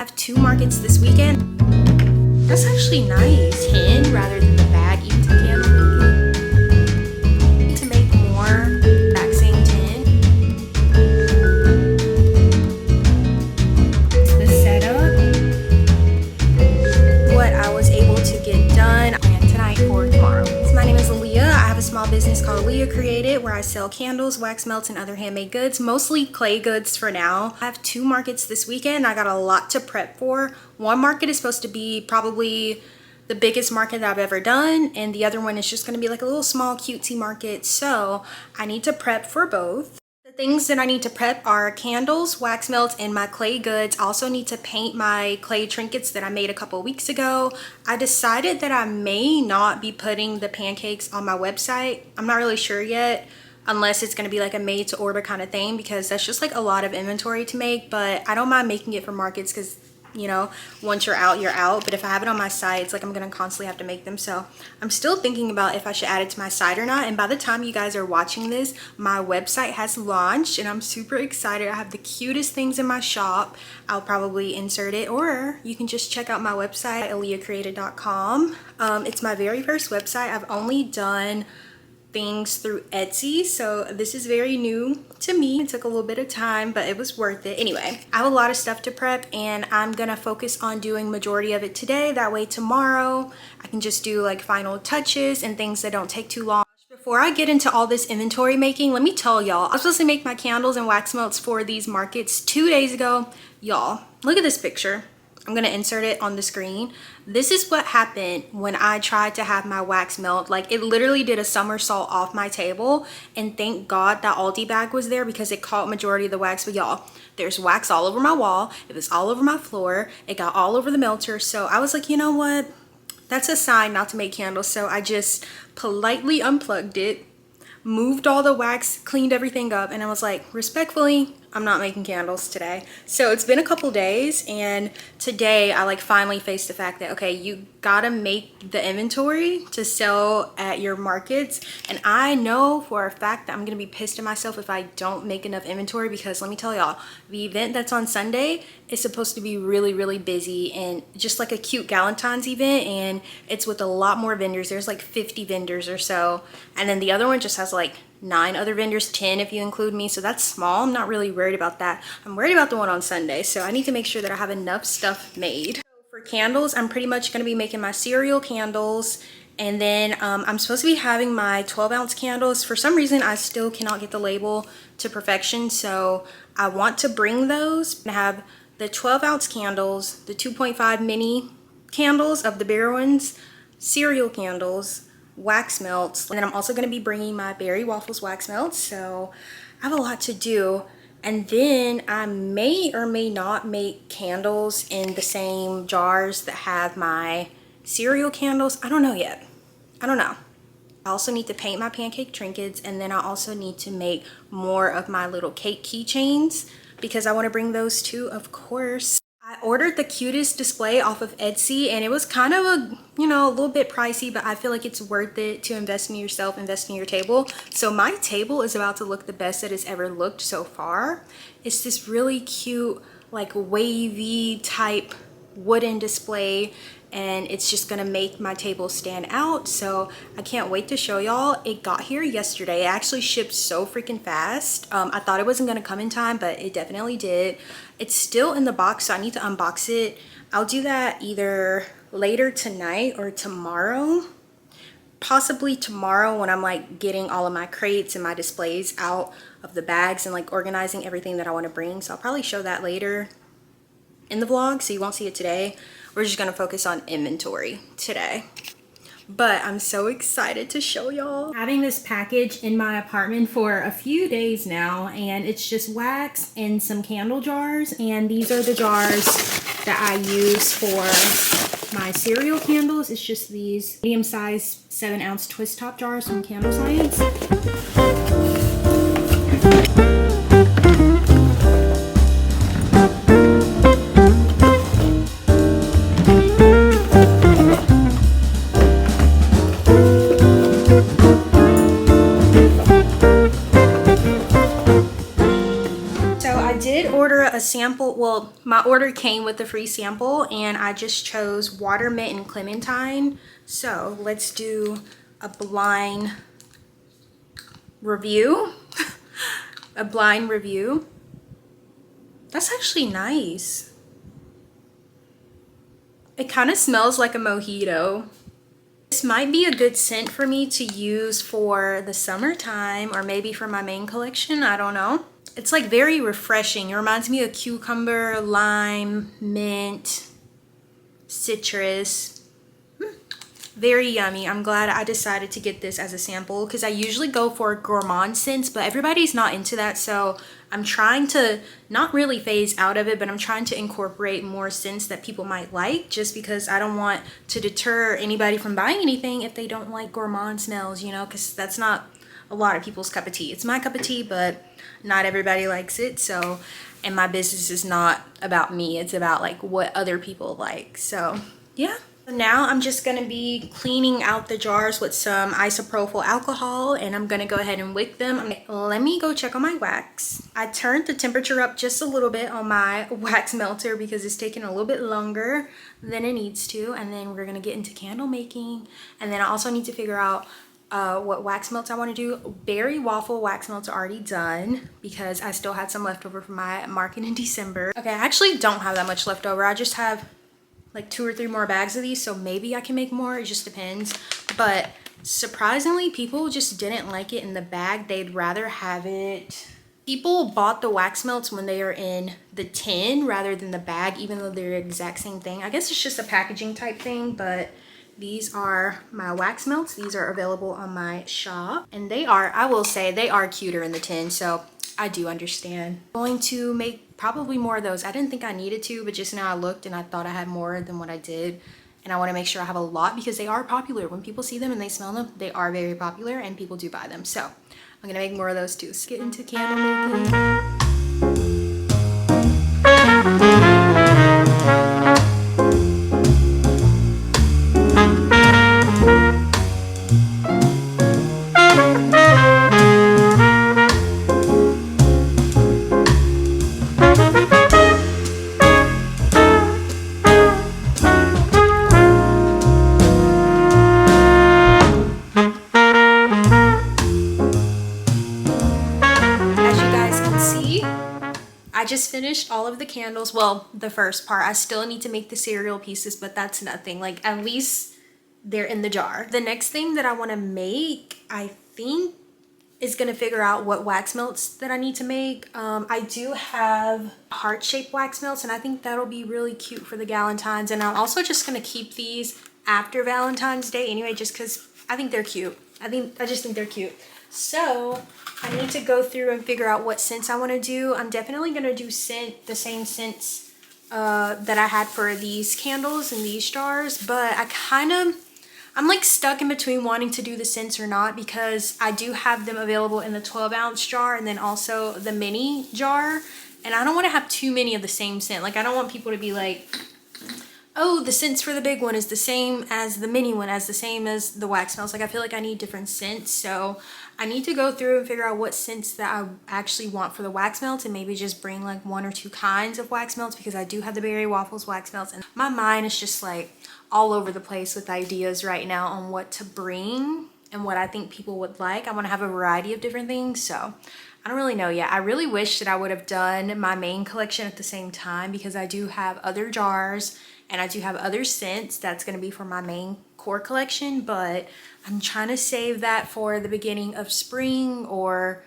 I have 2 markets this weekend. That's actually nice. 10 rather than the bag even candle making. To make more, back saying 10. The setup. What I was able to get done tonight for tomorrow. So my name is Aaliyah. I have a small business called Aaliyah Created where I sell candles, wax melts, and other handmade goods, mostly clay goods for now. I have 2 markets this weekend. I got a lot to prep for. One market is supposed to be probably the biggest market that I've ever done, and the other one is just going to be like a little small cutesy market, so I need to prep for both. The things that I need to prep are candles, wax melts, and my clay goods. I also need to paint my clay trinkets that I made a couple weeks ago. I decided that I may not be putting the pancakes on my website. I'm not really sure yet, unless it's going to be like a made to order kind of thing, because that's just like a lot of inventory to make. But I don't mind making it for markets because, you know, once you're out, you're out. But if I have it on my site, it's like I'm gonna constantly have to make them. So I'm still thinking about if I should add it to my site or not. And by the time you guys are watching this, my website has launched and I'm super excited. I have the cutest things in my shop. I'll probably insert it, or you can just check out my website, aaliyahcreated.com. It's my very first website. I've only done things through Etsy, so this is very new to me. It took a little bit of time, but it was worth it. Anyway, I have a lot of stuff to prep and I'm gonna focus on doing majority of it today. That way tomorrow I can just do like final touches and things that don't take too long. Before I get into all this inventory making, let me tell y'all, I was supposed to make my candles and wax melts for these markets 2 days ago. Y'all, look at this picture. I'm gonna insert it on the screen. This is what happened when I tried to have my wax melt. Like, it literally did a somersault off my table, and thank God that Aldi bag was there because it caught majority of the wax. But y'all, there's wax all over my wall, it was all over my floor, it got all over the melter. So I was like, you know what, that's a sign not to make candles. So I just politely unplugged it, moved all the wax, cleaned everything up, and I was like, respectfully, I'm not making candles today. So it's been a couple days, and today I like finally faced the fact that, okay, you gotta make the inventory to sell at your markets. And I know for a fact that I'm gonna be pissed at myself if I don't make enough inventory, because let me tell y'all, the event that's on Sunday is supposed to be really, really busy and just like a cute Galentine's event, and it's with a lot more vendors. There's like 50 vendors or so, and then the other one just has like 9 other vendors, 10 if you include me, so that's small. I'm not really worried about that. I'm worried about the one on Sunday, so I need to make sure that I have enough stuff made. So for candles, I'm pretty much going to be making my cereal candles, and then I'm supposed to be having my 12-ounce candles. For some reason, I still cannot get the label to perfection, so I want to bring those and have the 12-ounce candles, the 2.5 mini candles of the bigger ones, cereal candles, wax melts, and then I'm also going to be bringing my berry waffles wax melts. So I have a lot to do, and then I may or may not make candles in the same jars that have my cereal candles. I don't know yet. I don't know. I also need to paint my pancake trinkets, and then I also need to make more of my little cake keychains because I want to bring those too, of course. I ordered the cutest display off of Etsy, and it was kind of a, you know, a little bit pricey, but I feel like it's worth it to invest in yourself, invest in your table. So my table is about to look the best that it's ever looked so far. It's this really cute, like wavy type wooden display, and it's just gonna make my table stand out. So I can't wait to show y'all. It got here yesterday. It actually shipped so freaking fast. I thought it wasn't gonna come in time, but it definitely did. It's still in the box, so I need to unbox it. I'll do that either later tonight or tomorrow. Possibly tomorrow when I'm like getting all of my crates and my displays out of the bags and like organizing everything that I want to bring. So I'll probably show that later in the vlog, so you won't see it today. We're just gonna focus on inventory today. But I'm so excited to show y'all. Having this package in my apartment for a few days now, and it's just wax and some candle jars, and these are the jars that I use for my cereal candles. It's just these medium-sized 7-ounce twist top jars from Candle Science. sample, well, my my order came with a free sample and I just chose water, mint, and clementine. So let's do a blind review. A blind review. That's actually nice. It kind of smells like a mojito. This might be a good scent for me to use for the summertime or maybe for my main collection. I don't know. It's like very refreshing. It reminds me of cucumber, lime, mint, citrus. Very yummy. I'm glad I decided to get this as a sample because I usually go for gourmand scents, but everybody's not into that. So I'm trying to not really phase out of it, but I'm trying to incorporate more scents that people might like, just because I don't want to deter anybody from buying anything if they don't like gourmand smells, you know, because that's not a lot of people's cup of tea. It's my cup of tea, but not everybody likes it. So, and my business is not about me. It's about like what other people like. So yeah. Now I'm just going to be cleaning out the jars with some isopropyl alcohol, and I'm going to go ahead and wick them. Let me go check on my wax. I turned the temperature up just a little bit on my wax melter because it's taking a little bit longer than it needs to, and then we're going to get into candle making. And then I also need to figure out what wax melts I want to do. Berry waffle wax melts are already done because I still had some left over from my market in December. Okay, I actually don't have that much left over. I just have like 2 or 3 more bags of these, so maybe I can make more. It just depends. But surprisingly, people just didn't like it in the bag. They'd rather have it. People bought the wax melts when they are in the tin rather than the bag, even though they're the exact same thing. I guess it's just a packaging type thing, but these are my wax melts. These are available on my shop, and they are, I will say, they are cuter in the tin, so I do understand. I'm going to make probably more of those. I didn't think I needed to, but just now I looked and I thought I had more than what I did. And I want to make sure I have a lot because they are popular. When people see them and they smell them, they are very popular and people do buy them. So I'm going to make more of those too. Let's get into candle making. I just finished all of the candles. Well, the first part. I still need to make the cereal pieces, but that's nothing. Like, at least they're in the jar. The next thing that I want to make, I think, is going to figure out what wax melts that I need to make. I do have heart-shaped wax melts, and I think that'll be really cute for the Galentine's. And I'm also just going to keep these after Valentine's Day anyway, just because I think they're cute. I just think they're cute. So I need to go through and figure out what scents I want to do. I'm definitely going to do the same scents that I had for these candles in these jars, but I'm like stuck in between wanting to do the scents or not, because I do have them available in the 12-ounce jar and then also the mini jar, and I don't want to have too many of the same scent. Like, I don't want people to be like, oh, the scents for the big one is the same as the mini one, as the same as the wax melts. Like, I feel like I need different scents, so I need to go through and figure out what scents that I actually want for the wax melts, and maybe just bring like 1 or 2 kinds of wax melts, because I do have the berry waffles wax melts, and my mind is just like all over the place with ideas right now on what to bring and what I think people would like. I want to have a variety of different things, so I don't really know yet. I really wish that I would have done my main collection at the same time, because I do have other jars and I do have other scents that's going to be for my main core collection, but I'm trying to save that for the beginning of spring or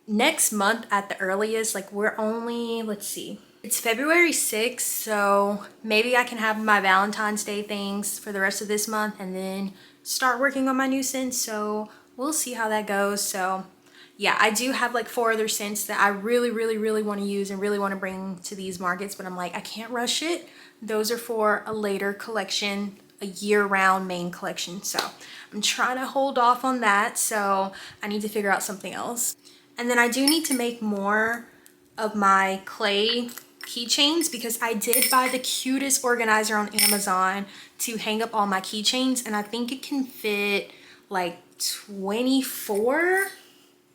next month at the earliest. Like, we're only, let's see, it's February 6th, so maybe I can have my Valentine's Day things for the rest of this month and then start working on my new scents. So we'll see how that goes. So yeah, I do have like 4 other scents that I really want to use and really want to bring to these markets, but I'm like, I can't rush it. Those are for a later collection, a year-round main collection. So I'm trying to hold off on that. So I need to figure out something else. And then I do need to make more of my clay keychains, because I did buy the cutest organizer on Amazon to hang up all my keychains, and I think it can fit like 24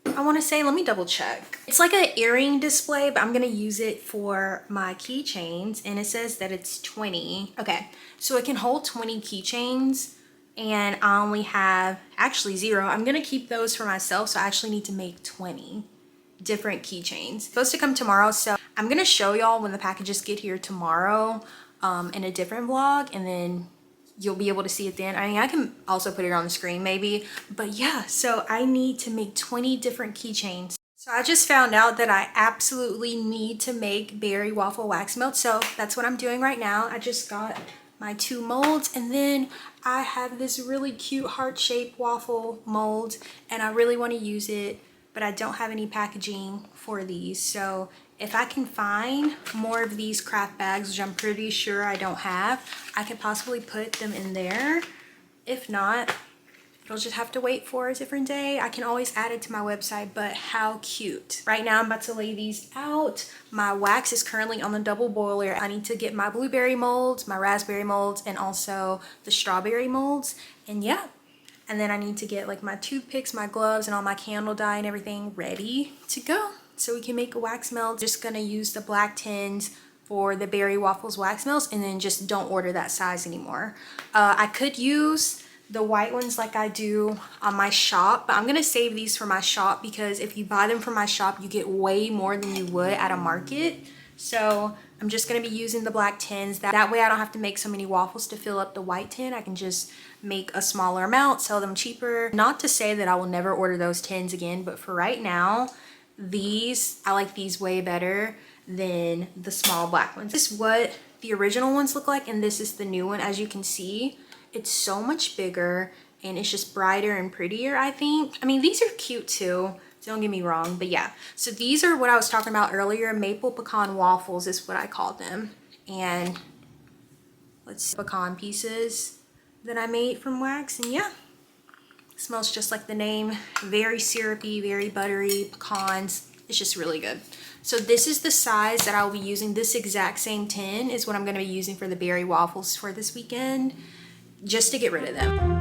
I want to say, let me double check. It's like an earring display, but I'm going to use it for my keychains, and it says that it's 20. Okay, so it can hold 20 keychains, and I only have actually 0. I'm going to keep those for myself, so I actually need to make 20 different keychains. It's supposed to come tomorrow, so I'm going to show y'all when the packages get here tomorrow in a different vlog, and then you'll be able to see it then. I mean, I can also put it on the screen maybe, but yeah, so I need to make 20 different keychains. So I just found out that I absolutely need to make berry waffle wax melt, so that's what I'm doing right now. I just got my 2 molds, and then I have this really cute heart-shaped waffle mold, and I really want to use it, but I don't have any packaging for these. So if I can find more of these craft bags, which I'm pretty sure I don't have, I could possibly put them in there. If not, you'll just have to wait for a different day. I can always add it to my website, but how cute. Right now I'm about to lay these out. My wax is currently on the double boiler. I need to get my blueberry molds, my raspberry molds, and also the strawberry molds. And yeah, and then I need to get like my toothpicks, my gloves, and all my candle dye and everything ready to go, so we can make a wax melt. Just gonna use the black tins for the berry waffles wax melts, and then just don't order that size anymore. I could use the white ones like I do on my shop, but I'm gonna save these for my shop, because if you buy them from my shop, you get way more than you would at a market. So I'm just gonna be using the black tins. That way I don't have to make so many waffles to fill up the white tin. I can just make a smaller amount, sell them cheaper. Not to say that I will never order those tins again, but for right now, these, I like these way better than the small black ones. This is what the original ones look like, and this is the new one. As you can see, it's so much bigger, and it's just brighter and prettier, I think. I mean, these are cute too, don't get me wrong, but yeah. So these are what I was talking about earlier. Maple pecan waffles is what I called them. And let's see, pecan pieces that I made from wax, and yeah, it smells just like the name. Very syrupy, very buttery, pecans. It's just really good. So this is the size that I'll be using. This exact same tin is what I'm gonna be using for the berry waffles for this weekend, just to get rid of them.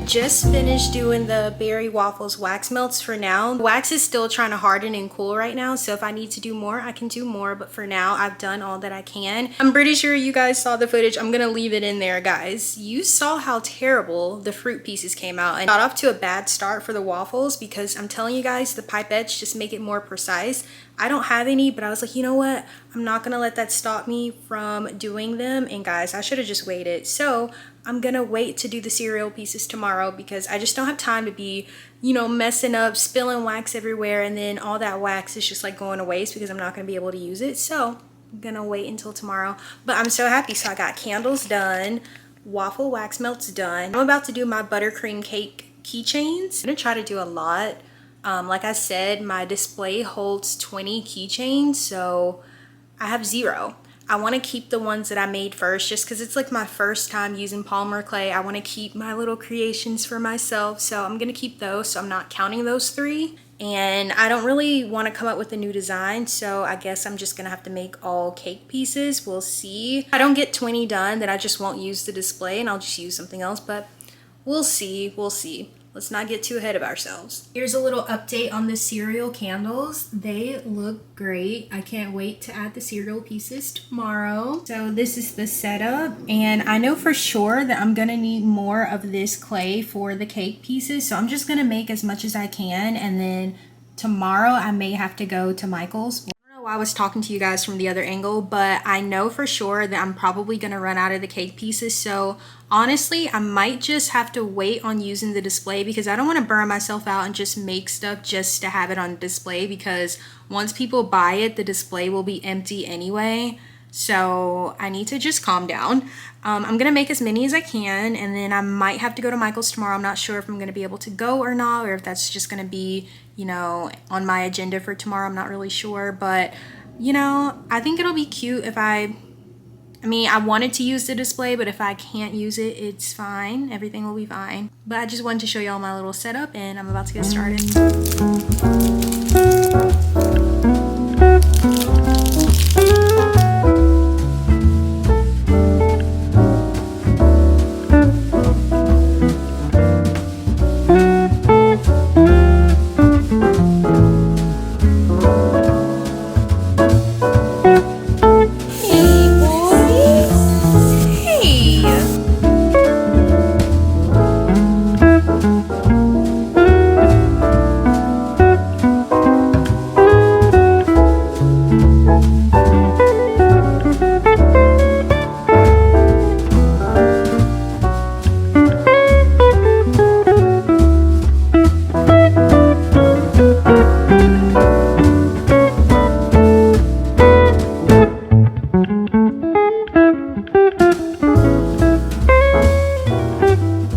Just finished doing the berry waffles wax melts for now. Wax is still trying to harden and cool right now, so if I need to do more, I can do more, but for now I've done all that I can. I'm pretty sure you guys saw the footage. I'm gonna leave it in there, guys. You saw how terrible the fruit pieces came out, and got off to a bad start for the waffles, because I'm telling you guys, the pipettes just make it more precise. I don't have any, but I was like, you know what? I'm not gonna let that stop me from doing them. And guys, I should have just waited. So I'm gonna wait to do the cereal pieces tomorrow, because I just don't have time to be, you know, messing up, spilling wax everywhere, and then all that wax is just like going to waste because I'm not gonna be able to use it. So I'm gonna wait until tomorrow. But I'm so happy. So I got candles done, waffle wax melts done. I'm about to do my buttercream cake keychains. I'm gonna try to do a lot. Like I said, my display holds 20 keychains, so I have 0. I want to keep the ones that I made first just because it's like my first time using polymer clay. I want to keep my little creations for myself, so I'm going to keep those, so I'm not counting those 3. And I don't really want to come up with a new design, so I guess I'm just gonna have to make all cake pieces. We'll see. If I don't get 20 done, then I just won't use the display and I'll just use something else, but we'll see, we'll see. Let's not get too ahead of ourselves. Here's a little update on the cereal candles. They look great. I can't wait to add the cereal pieces tomorrow. So this is the setup, and I know for sure that I'm gonna need more of this clay for the cake pieces, so I'm just gonna make as much as I can, and then tomorrow I may have to go to Michael's. I was talking to you guys from the other angle, but I know for sure that I'm probably gonna run out of the cake pieces, so honestly I might just have to wait on using the display because I don't want to burn myself out and just make stuff just to have it on display, because once people buy it the display will be empty anyway. So I need to just calm down. I'm gonna make as many as I can, and then I might have to go to Michael's tomorrow. I'm not sure if I'm gonna be able to go or not, or if that's just gonna be, you know, on my agenda for tomorrow. I'm not really sure, but you know, I think it'll be cute if I mean, I wanted to use the display, but if I can't use it, it's fine. Everything will be fine. But I just wanted to show y'all my little setup, and I'm about to get started.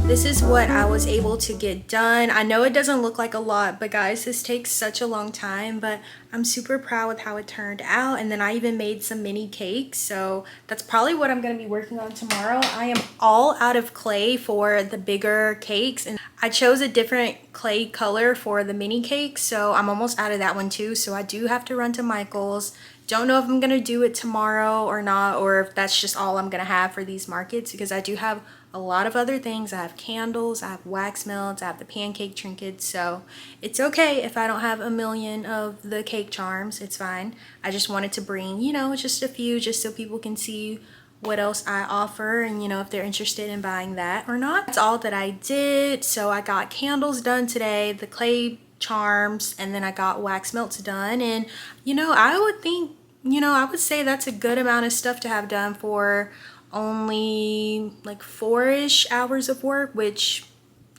This is what I was able to get done. I know it doesn't look like a lot, but guys, this takes such a long time, but I'm super proud with how it turned out. And then I even made some mini cakes, so that's probably what I'm going to be working on tomorrow. I am all out of clay for the bigger cakes, and I chose a different clay color for the mini cakes, so I'm almost out of that one too. So I do have to run to Michael's. Don't know if I'm gonna do it tomorrow or not, or if that's just all I'm gonna have for these markets, because I do have a lot of other things. I have candles, I have wax melts, I have the pancake trinkets, so it's okay if I don't have a million of the cake charms. It's fine. I just wanted to bring, you know, just a few, just so people can see what else I offer, and you know, if they're interested in buying that or not. That's all that I did. So I got candles done today, the clay charms, and then I got wax melts done. And you know, I would think, you know, I would say that's a good amount of stuff to have done for only like 4-ish hours of work, which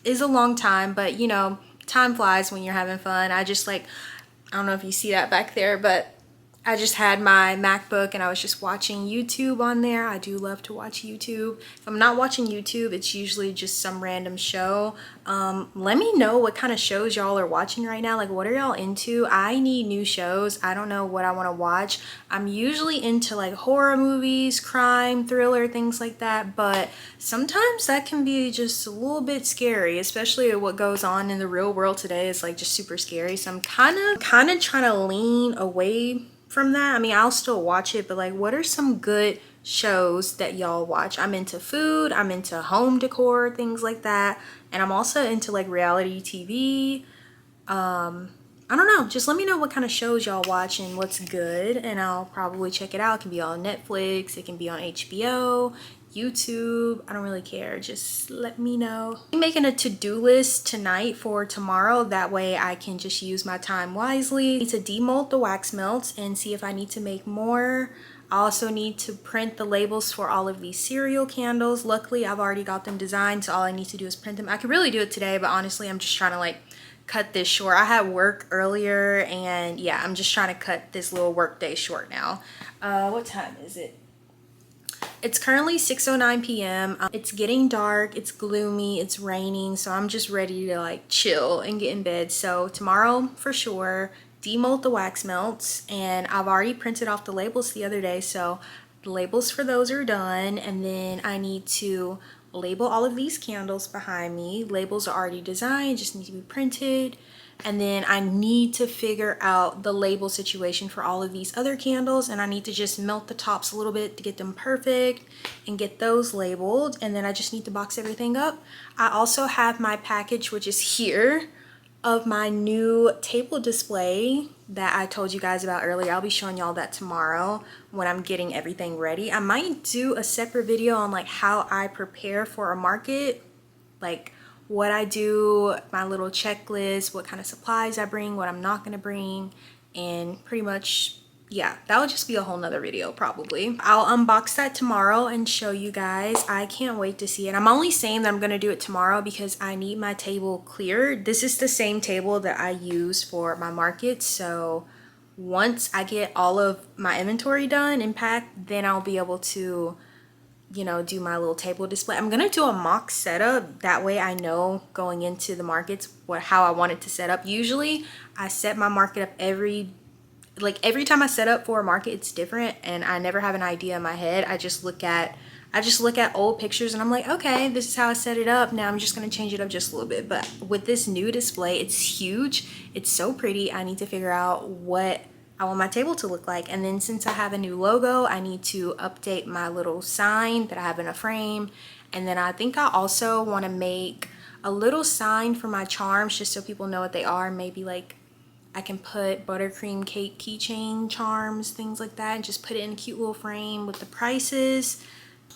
is a long time, but you know, time flies when you're having fun. I just like, I don't know if you see that back there, but I just had my MacBook and I was just watching YouTube on there. I do love to watch YouTube. If I'm not watching YouTube, it's usually just some random show. Let me know what kind of shows y'all are watching right now. Like, what are y'all into? I need new shows. I don't know what I want to watch. I'm usually into like horror movies, crime, thriller, things like that. But sometimes that can be just a little bit scary, especially what goes on in the real world today. It's like just super scary. So I'm kind of trying to lean away from that. I mean, I'll still watch it, but like, what are some good shows that y'all watch? I'm into food, I'm into home decor, things like that, and I'm also into like reality TV. I don't know, just let me know what kind of shows y'all watch and what's good, and I'll probably check it out. It can be on Netflix, it can be on HBO, YouTube, I don't really care, just let me know. I'm making a to-do list tonight for tomorrow, that way I can just use my time wisely. I need to demold the wax melts and see if I need to make more. I also need to print the labels for all of these cereal candles. Luckily I've already got them designed, so all I need to do is print them. I could really do it today, but honestly I'm just trying to like cut this short. I had work earlier, and yeah, I'm just trying to cut this little work day short now. What time is it? It's currently 6:09 p.m. It's getting dark, it's gloomy, it's raining, so I'm just ready to like chill and get in bed. So tomorrow for sure, demold the wax melts, and I've already printed off the labels the other day, so The labels for those are done, and then I need to label all of these candles behind me. Labels are already designed, just need to be printed. And then I need to figure out the label situation for all of these other candles, and I need to just melt the tops a little bit to get them perfect and get those labeled. And then I just need to box everything up. I also have my package, which is here, of my new table display that I told you guys about earlier. I'll be showing y'all that tomorrow when I'm getting everything ready. I might do a separate video on like how I prepare for a market, like what I do, my little checklist, what kind of supplies I bring, what I'm not gonna bring, and pretty much, yeah, that would just be a whole nother video probably. I'll unbox that tomorrow and show you guys. I can't wait to see it. I'm only saying that I'm gonna do it tomorrow because I need my table cleared. This is the same table that I use for my market, so once I get all of my inventory done and packed, then I'll be able to, you know, do my little table display. I'm gonna do a mock setup, that way I know going into the markets how I want it to set up. Usually I set my market up every time I set up for a market, it's different, and I never have an idea in my head. I just look at old pictures and I'm like, okay, this is how I set it up. Now I'm just gonna change it up just a little bit. But with this new display, it's huge, it's so pretty. I need to figure out what I want my table to look like. And then since I have a new logo, I need to update my little sign that I have in a frame. And then I think I also want to make a little sign for my charms, just so people know what they are. Maybe like I can put buttercream cake keychain charms, things like that, and just put it in a cute little frame with the prices.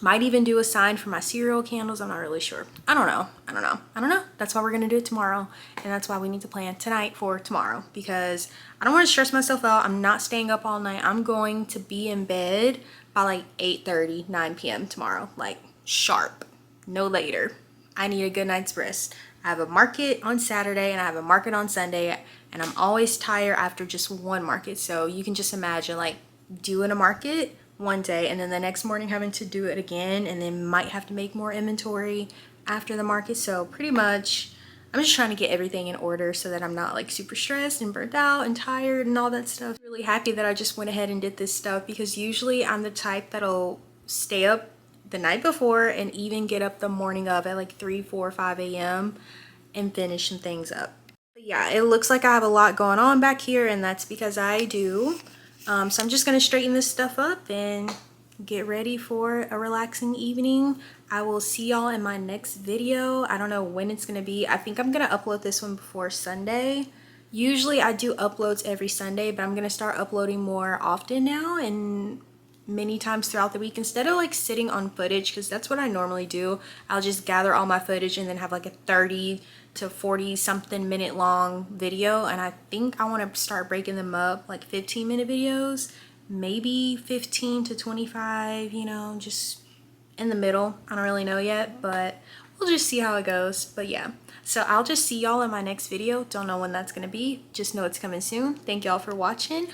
Might even do a sign for my cereal candles. I'm not really sure. I don't know. That's why we're gonna do it tomorrow, and that's why we need to plan tonight for tomorrow, because I don't want to stress myself out. I'm not staying up all night. I'm going to be in bed by like 8:30, 9 p.m. tomorrow, like sharp, no later. I need a good night's rest. I have a market on Saturday and I have a market on Sunday, and I'm always tired after just one market. So you can just imagine like doing a market one day and then the next morning having to do it again, and then might have to make more inventory after the market. So pretty much I'm just trying to get everything in order so that I'm not like super stressed and burnt out and tired and all that stuff. Really happy that I just went ahead and did this stuff, because usually I'm the type that'll stay up the night before and even get up the morning of at like 3, 4, 5 a.m. and finish some things up. But yeah, it looks like I have a lot going on back here, and that's because I do. So I'm just gonna straighten this stuff up and get ready for a relaxing evening. I will see y'all in my next video. I don't know when it's gonna be. I think I'm gonna upload this one before Sunday. Usually I do uploads every Sunday, but I'm gonna start uploading more often now and many times throughout the week, instead of like sitting on footage, because that's what I normally do. I'll just gather all my footage and then have like a 30 to 40 something minute long video, and I think I want to start breaking them up like 15-minute videos, maybe 15 to 25, you know, just in the middle. I don't really know yet, but we'll just see how it goes. But yeah, so I'll just see y'all in my next video. Don't know when that's gonna be, just know it's coming soon. Thank y'all for watching.